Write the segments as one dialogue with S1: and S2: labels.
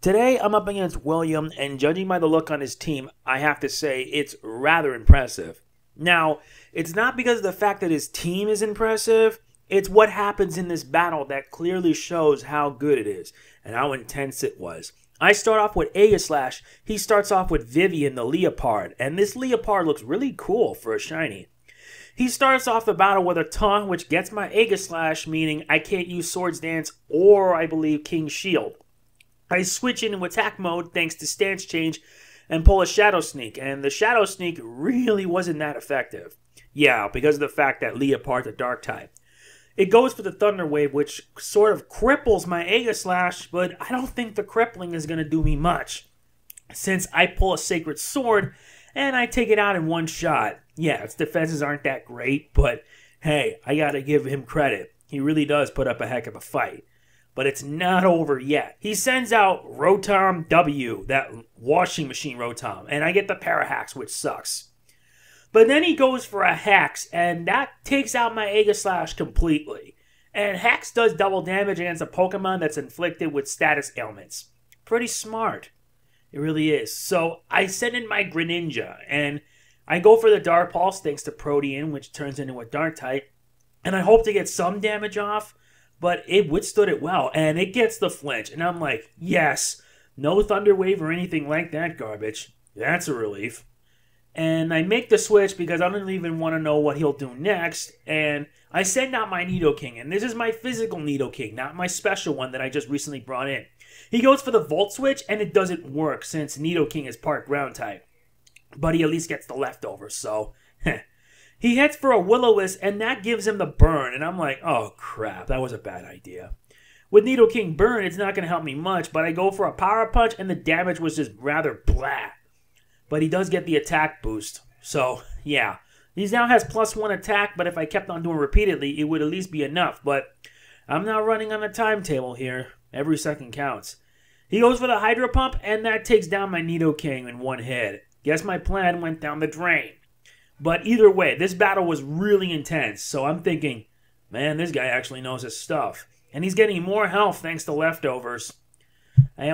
S1: Today, I'm up against William, and judging by the look on his team, I have to say it's rather impressive. Now, it's not because of the fact that his team is impressive, it's what happens in this battle that clearly shows how good it is and how intense it was. I start off with Aegislash. He starts off with Vivian the Leopard, and this Leopard looks really cool for a shiny. He starts off the battle with a taunt, which gets my Aegislash, meaning I can't use Swords Dance or, I believe, King's Shield. I switch into attack mode thanks to stance change and pull a Shadow Sneak, and the Shadow Sneak really wasn't that effective. Yeah, because of the fact that Leopard's a Dark type. It goes for the Thunder Wave, which sort of cripples my Aegislash, but I don't think the crippling is going to do me much, since I pull a Sacred Sword and I take it out in one shot. Yeah, its defenses aren't that great, but hey, I gotta give him credit. He really does put up a heck of a fight. But it's not over yet. He sends out Rotom W, that washing machine Rotom, and I get the Parahax, which sucks. But then he goes for a Hex, and that takes out my Aegislash completely. And Hex does double damage against a Pokemon that's inflicted with status ailments. Pretty smart. It really is. So I send in my Greninja, and I go for the Dark Pulse thanks to Protean, which turns into a Dark type. And I hope to get some damage off. But it withstood it well, and it gets the flinch. And I'm like, yes, no Thunder Wave or anything like that garbage. That's a relief. And I make the switch because I don't even want to know what he'll do next. And I send out my Nidoking, and this is my physical Nidoking, not my special one that I just recently brought in. He goes for the Volt Switch, and it doesn't work since Nidoking is part ground type. But he at least gets the leftovers, so he heads for a Will-O-Wisp, and that gives him the burn, and I'm like, oh crap, that was a bad idea. With Nidoking burn, it's not going to help me much, but I go for a Power Punch, and the damage was just rather blah. But he does get the attack boost, so yeah. He now has +1 attack, but if I kept on doing repeatedly, it would at least be enough, but I'm not running on a timetable here. Every second counts. He goes for the Hydro Pump, and that takes down my Nidoking in one hit. Guess my plan went down the drain. But either way, this battle was really intense, so I'm thinking, man, this guy actually knows his stuff. And he's getting more health thanks to leftovers. I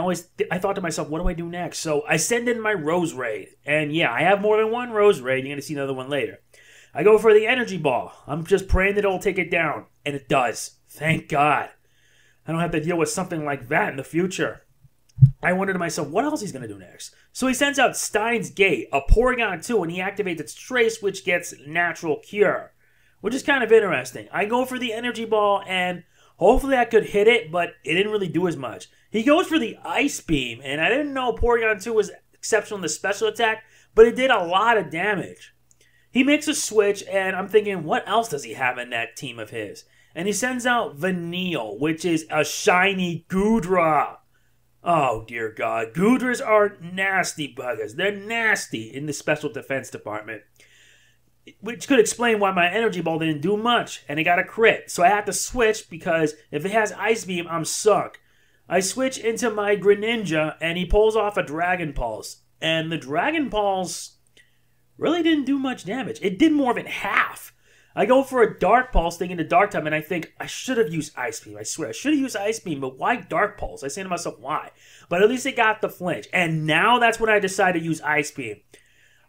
S1: thought to myself, what do I do next? So I send in my Roserade. And yeah, I have more than one Roserade. You're going to see another one later. I go for the Energy Ball. I'm just praying that it'll take it down. And it does. Thank God. I don't have to deal with something like that in the future. I wonder to myself, what else he's going to do next? So he sends out Steins Gate, a Porygon 2, and he activates its Trace, which gets Natural Cure, which is kind of interesting. I go for the Energy Ball, and hopefully I could hit it, but it didn't really do as much. He goes for the Ice Beam, and I didn't know Porygon 2 was exceptional in the special attack, but it did a lot of damage. He makes a switch, and I'm thinking, what else does he have in that team of his? And he sends out Vanille, which is a shiny Goodra. Oh, dear God. Goodras are nasty buggers. They're nasty in the Special Defense Department. Which could explain why my Energy Ball didn't do much, and it got a crit. So I had to switch because if it has Ice Beam, I'm sunk. I switch into my Greninja, and he pulls off a Dragon Pulse. And the Dragon Pulse really didn't do much damage. It did more than half. I go for a Dark Pulse, thinking the Dark type, and I think, I should have used Ice Beam. I swear, I should have used Ice Beam, but why Dark Pulse? I say to myself, why? But at least it got the flinch. And now that's when I decided to use Ice Beam.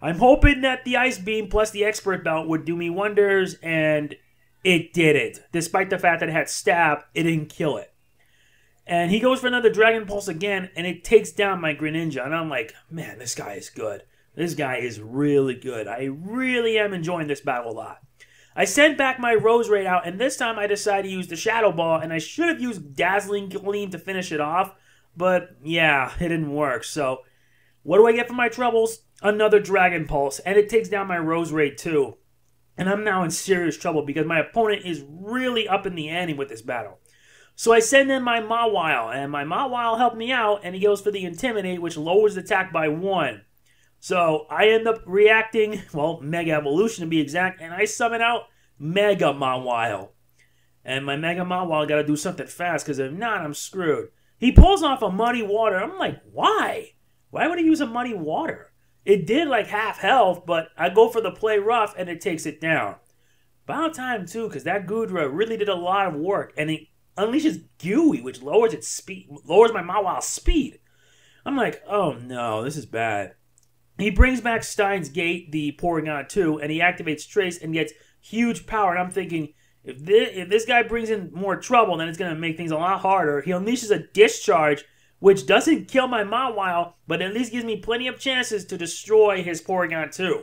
S1: I'm hoping that the Ice Beam plus the Expert Belt would do me wonders, and it didn't. Despite the fact that it had Stab, it didn't kill it. And he goes for another Dragon Pulse again, and it takes down my Greninja. And I'm like, man, this guy is good. This guy is really good. I really am enjoying this battle a lot. I sent back my Roserade out, and this time I decided to use the Shadow Ball, and I should have used Dazzling Gleam to finish it off, but yeah, it didn't work. So, what do I get for my troubles? Another Dragon Pulse, and it takes down my Roserade too. And I'm now in serious trouble because my opponent is really up in the ante with this battle. So I send in my Mawile, and my Mawile helped me out, and he goes for the Intimidate, which lowers the attack by 1. So I end up reacting, well, Mega Evolution to be exact, and I summon out Mega Mawile. And my Mega Mawile got to do something fast, because if not, I'm screwed. He pulls off a Muddy Water. I'm like, why? Why would he use a Muddy Water? It did like half health, but I go for the Play Rough, and it takes it down. About time, too, because that Goodra really did a lot of work, and it unleashes Gooey, which lowers its speed, lowers my Mawile's speed. I'm like, oh no, this is bad. He brings back Steins Gate, the Porygon 2, and he activates Trace and gets huge power. And I'm thinking, if this guy brings in more trouble, then it's going to make things a lot harder. He unleashes a Discharge, which doesn't kill my Mawile, but at least gives me plenty of chances to destroy his Porygon 2.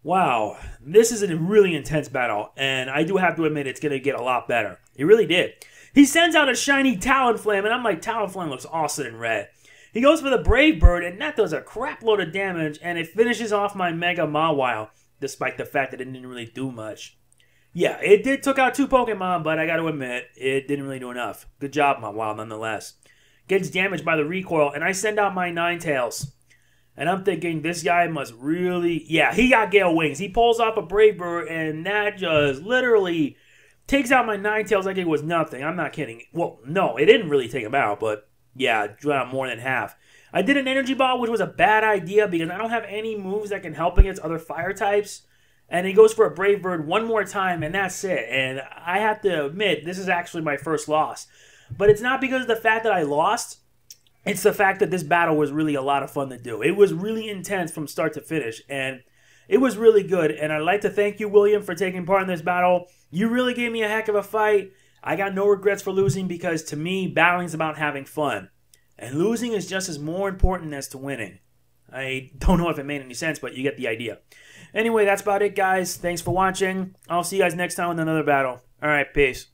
S1: Wow, this is a really intense battle, and I do have to admit it's going to get a lot better. It really did. He sends out a shiny Talonflame, and I'm like, Talonflame looks awesome in red. He goes for the Brave Bird, and that does a crap load of damage, and it finishes off my Mega Mawile, despite the fact that it didn't really do much. Yeah, it did took out 2 Pokemon, but I got to admit, it didn't really do enough. Good job, Mawile, nonetheless. Gets damaged by the recoil, and I send out my Ninetales. And I'm thinking, this guy must really... Yeah, he got Gale Wings. He pulls off a Brave Bird, and that just literally takes out my Ninetales like it was nothing. I'm not kidding. Well, no, it didn't really take him out, but yeah, drew out more than half. I did an Energy Ball, which was a bad idea because I don't have any moves that can help against other fire types. And he goes for a Brave Bird one more time, and that's it. And I have to admit, this is actually my first loss. But it's not because of the fact that I lost. It's the fact that this battle was really a lot of fun to do. It was really intense from start to finish, and it was really good. And I'd like to thank you, William, for taking part in this battle. You really gave me a heck of a fight. I got no regrets for losing because, to me, battling is about having fun. And losing is just as more important as to winning. I don't know if it made any sense, but you get the idea. Anyway, that's about it, guys. Thanks for watching. I'll see you guys next time with another battle. All right, peace.